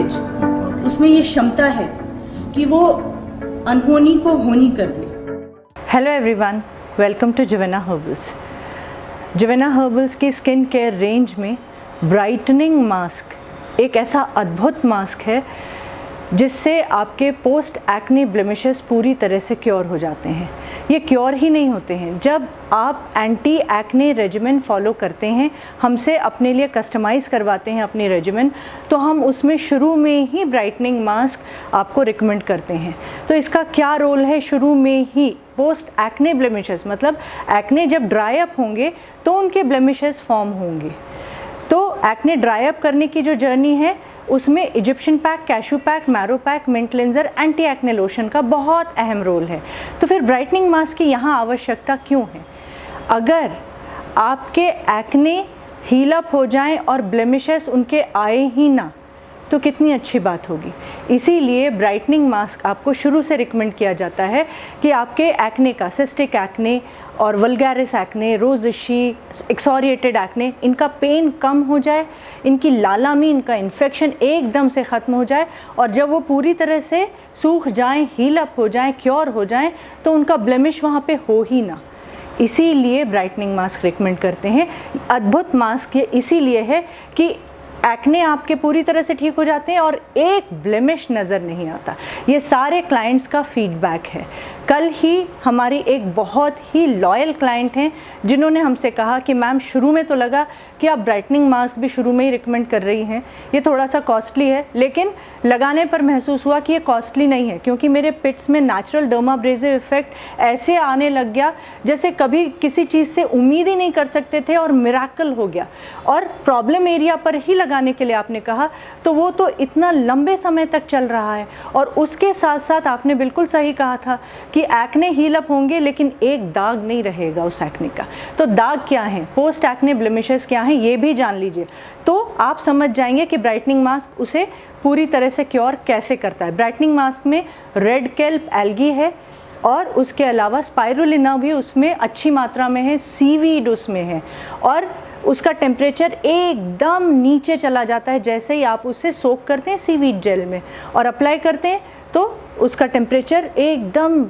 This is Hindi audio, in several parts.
परसेंटेज उसमें ये क्षमता है कि वो अनहोनी को होनी कर दे। Hello everyone, welcome to Jivena herbals. Jivena herbals की स्किन केयर रेंज में ब्राइटनिंग मास्क एक ऐसा अद्भुत मास्क है जिससे आपके पोस्ट एक्ने ब्लेमिशेस पूरी तरह से क्योर हो जाते हैं। ये क्योर ही नहीं होते हैं, जब आप एंटी एक्ने रेजिमेन फॉलो करते हैं, हमसे अपने लिए कस्टमाइज़ करवाते हैं अपनी रेजिमेन, तो हम उसमें शुरू में ही ब्राइटनिंग मास्क आपको रिकमेंड करते हैं। तो इसका क्या रोल है शुरू में ही पोस्ट एक्ने ब्लेमिशेस, मतलब एक्ने जब ड्राई अप होंगे तो उनके ब्लेमिशेस फॉर्म होंगे। तो एक्ने ड्राई अप करने की जो जर्नी है उसमें Egyptian pack, cashew pack, marrow pack, mint cleanser, anti acne lotion का बहुत अहम रोल है। तो फिर ब्राइटनिंग मास्क की यहाँ आवश्यकता क्यों है? अगर आपके एक्ने हील अप हो जाएं और ब्लेमिशेस उनके आए ही ना, तो कितनी अच्छी बात होगी। इसीलिए ब्राइटनिंग मास्क आपको शुरू से रिकमेंड किया जाता है कि आपके एक्ने का, सिस्टिक एक्ने और वल्गैरिस एक्ने, रोज़िशी, एक्सोरिएटेड एक्ने, इनका पेन कम हो जाए, इनकी लालामी, इनका इन्फेक्शन एकदम से ख़त्म हो जाए, और जब वो पूरी तरह से सूख जाएं, हील अप हो जाएं, क्योर हो जाएं, तो उनका ब्लेमिश वहाँ पे हो ही ना। इसीलिए ब्राइटनिंग मास्क रिकमेंड करते हैं। अद्भुत मास्क ये इसीलिए है कि एक्ने आपके पूरी तरह से ठीक हो जाते हैं और एक ब्लेमिश नज़र नहीं आता। ये सारे क्लाइंट्स का फीडबैक है। कल ही हमारी एक बहुत ही लॉयल क्लाइंट हैं जिन्होंने हमसे कहा कि मैम, शुरू में तो लगा कि आप ब्राइटनिंग मास्क भी शुरू में ही रिकमेंड कर रही हैं, ये थोड़ा सा कॉस्टली है, लेकिन लगाने पर महसूस हुआ कि ये कॉस्टली नहीं है, क्योंकि मेरे पिट्स में नेचुरल डर्माब्रेसिव इफेक्ट ऐसे आने लग गया जैसे कभी किसी चीज़ से उम्मीद ही नहीं कर सकते थे और मिराकल हो गया। और प्रॉब्लम एरिया पर ही लगाने के लिए आपने कहा, तो वो तो इतना लंबे समय तक चल रहा है। और उसके साथ साथ आपने बिल्कुल सही कहा था कि एक्ने हील अप होंगे लेकिन एक दाग नहीं रहेगा उस एक्ने का। तो दाग क्या है, पोस्ट एक्ने ब्लेमिशेस क्या हैं, ये भी जान लीजिए, तो आप समझ जाएंगे कि ब्राइटनिंग मास्क उसे पूरी तरह से क्योर कैसे करता है। ब्राइटनिंग मास्क में रेड केल्प एल्गी है और उसके अलावा स्पाइरुलिना भी उसमें अच्छी मात्रा में है, सीवीड उसमें है, और उसका टेम्परेचर एकदम नीचे चला जाता है जैसे ही आप उसे सोक करते हैं सीवीड जेल में और अप्लाई करते हैं, तो उसका टेम्परेचर एकदम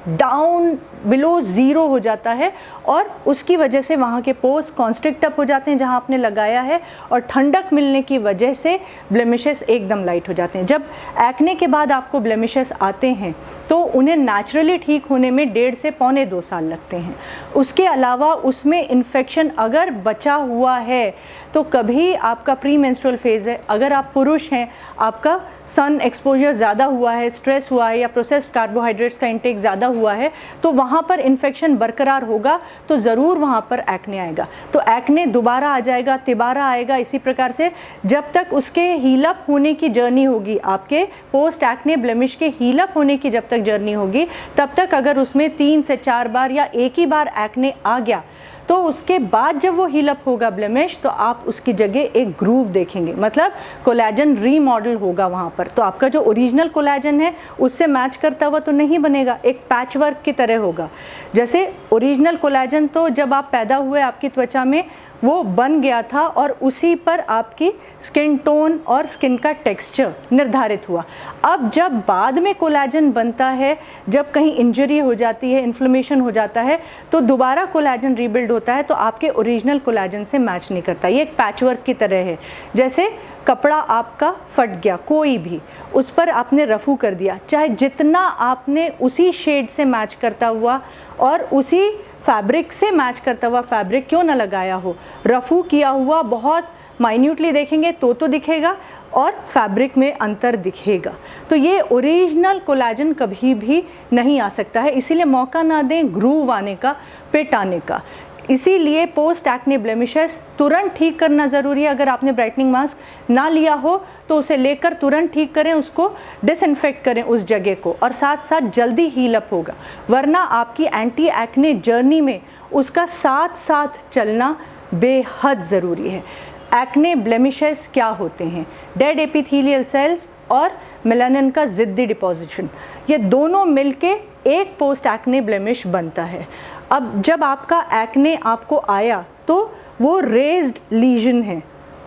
डाउन बिलो ज़ीरो हो जाता है, और उसकी वजह से वहाँ के पोर्स कॉन्स्ट्रिक्ट अप हो जाते हैं जहाँ आपने लगाया है, और ठंडक मिलने की वजह से ब्लेमिशेस एकदम लाइट हो जाते हैं। जब एक्ने के बाद आपको ब्लेमिशेस आते हैं तो उन्हें नेचुरली ठीक होने में 1.5 से पौने 2 साल लगते हैं। उसके अलावा उसमें इन्फेक्शन अगर बचा हुआ है तो कभी आपका प्री मेंस्ट्रुअल फेज़ है, अगर आप पुरुष हैं, आपका सन एक्सपोजर ज़्यादा हुआ है, स्ट्रेस हुआ है, या प्रोसेस्ड कार्बोहाइड्रेट्स का इंटेक ज़्यादा हुआ है, तो वहाँ पर इन्फेक्शन बरकरार होगा तो ज़रूर वहाँ पर एक्ने आएगा। तो एक्ने दोबारा आ जाएगा, तिबारा आएगा। इसी प्रकार से जब तक उसके हील अप होने की जर्नी होगी, आपके पोस्ट एक्ने ब्लेमिश के हील अप होने की जब तक जर्नी होगी, तब तक अगर उसमें 3 से 4 बार या एक ही बार एक्ने आ गया, तो उसके बाद जब वो हील अप होगा ब्लेमिश, तो आप उसकी जगह एक ग्रूव देखेंगे, मतलब कोलेजन रीमॉडल होगा वहाँ पर। तो आपका जो ओरिजिनल कोलेजन है उससे मैच करता हुआ तो नहीं बनेगा, एक पैच वर्क की तरह होगा। जैसे ओरिजिनल कोलेजन तो जब आप पैदा हुए आपकी त्वचा में वो बन गया था और उसी पर आपकी स्किन टोन और स्किन का टेक्सचर निर्धारित हुआ। अब जब बाद में कोलेजन बनता है, जब कहीं इंजरी हो जाती है, इन्फ्लेमेशन हो जाता है, तो दोबारा कोलेजन रीबिल्ड होता है, तो आपके ओरिजिनल कोलेजन से मैच नहीं करता। ये एक पैचवर्क की तरह है। जैसे कपड़ा आपका फट गया, कोई भी, उस पर आपने रफू कर दिया, चाहे जितना आपने उसी शेड से मैच करता हुआ और उसी फैब्रिक से मैच करता हुआ फैब्रिक क्यों ना लगाया हो, रफू किया हुआ बहुत माइन्यूटली देखेंगे तो दिखेगा और फैब्रिक में अंतर दिखेगा। तो ये ओरिजिनल कोलेजन कभी भी नहीं आ सकता है। इसीलिए मौका ना दें ग्रूव आने का, पिट आने का। इसीलिए पोस्ट एक्ने ब्लेमिशेस तुरंत ठीक करना ज़रूरी है। अगर आपने ब्राइटनिंग मास्क ना लिया हो तो उसे लेकर तुरंत ठीक करें, उसको डिसइंफेक्ट करें उस जगह को, और साथ साथ जल्दी हील अप होगा। वरना आपकी एंटी एक्ने जर्नी में उसका साथ साथ चलना बेहद ज़रूरी है। एक्ने ब्लेमिशेस क्या होते हैं? डेड एपिथेलियल सेल्स और मेलानिन का ज़िद्दी डिपॉजिशन, ये दोनों मिलके एक पोस्ट एक्ने ब्लेमिश बनता है। अब जब आपका एक्ने आपको आया तो वो रेज्ड लीजन है,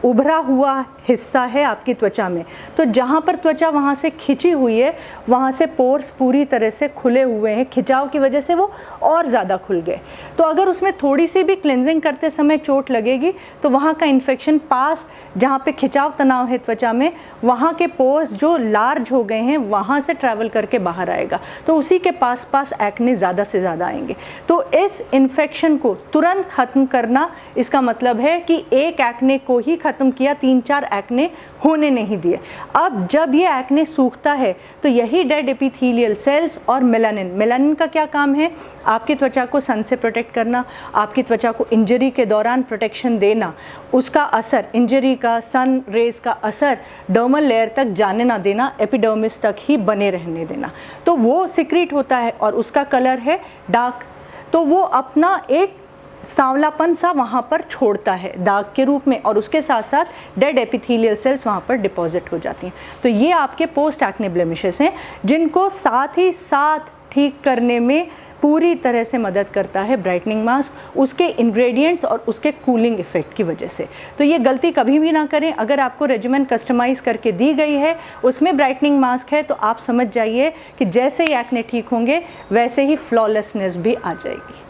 उभरा हुआ हिस्सा है आपकी त्वचा में, तो जहाँ पर त्वचा वहाँ से खिंची हुई है वहाँ से पोर्स पूरी तरह से खुले हुए हैं, खिंचाव की वजह से वो और ज़्यादा खुल गए। तो अगर उसमें थोड़ी सी भी क्लेंजिंग करते समय चोट लगेगी तो वहाँ का इन्फेक्शन पास जहाँ पे खिंचाव तनाव है त्वचा में, वहाँ के पोर्स जो लार्ज हो गए हैं वहाँ से ट्रैवल करके बाहर आएगा, तो उसी के पास पास एक्ने ज़्यादा से ज़्यादा आएंगे। तो इस इन्फेक्शन को तुरंत ख़त्म करना, इसका मतलब है कि एक एक्ने को ही ख़त्म किया, 3-4 एक्ने होने नहीं दिए। अब जब ये एक्ने सूखता है तो यही डेड एपिथेलियल सेल्स और मेलानिन का क्या काम है? आपकी त्वचा को सन से प्रोटेक्ट करना, आपकी त्वचा को इंजरी के दौरान प्रोटेक्शन देना, उसका असर, इंजरी का, सन रेज का असर डर्मल लेयर तक जाने ना देना, एपिडर्मिस तक ही बने रहने देना। तो वो सिक्रीट होता है और उसका कलर है डार्क, तो वो अपना एक सांवलापन सा वहाँ पर छोड़ता है दाग के रूप में, और उसके साथ साथ डेड एपिथेलियल सेल्स वहाँ पर डिपॉजिट हो जाती हैं। तो ये आपके पोस्ट एक्ने ब्लेमिशेस हैं जिनको साथ ही साथ ठीक करने में पूरी तरह से मदद करता है ब्राइटनिंग मास्क, उसके इंग्रेडिएंट्स और उसके कूलिंग इफेक्ट की वजह से। तो ये गलती कभी भी ना करें। अगर आपको रेजिमेन कस्टमाइज करके दी गई है, उसमें ब्राइटनिंग मास्क है, तो आप समझ जाइए कि जैसे ही एक्ने ठीक होंगे वैसे ही फ्लॉलेसनेस भी आ जाएगी।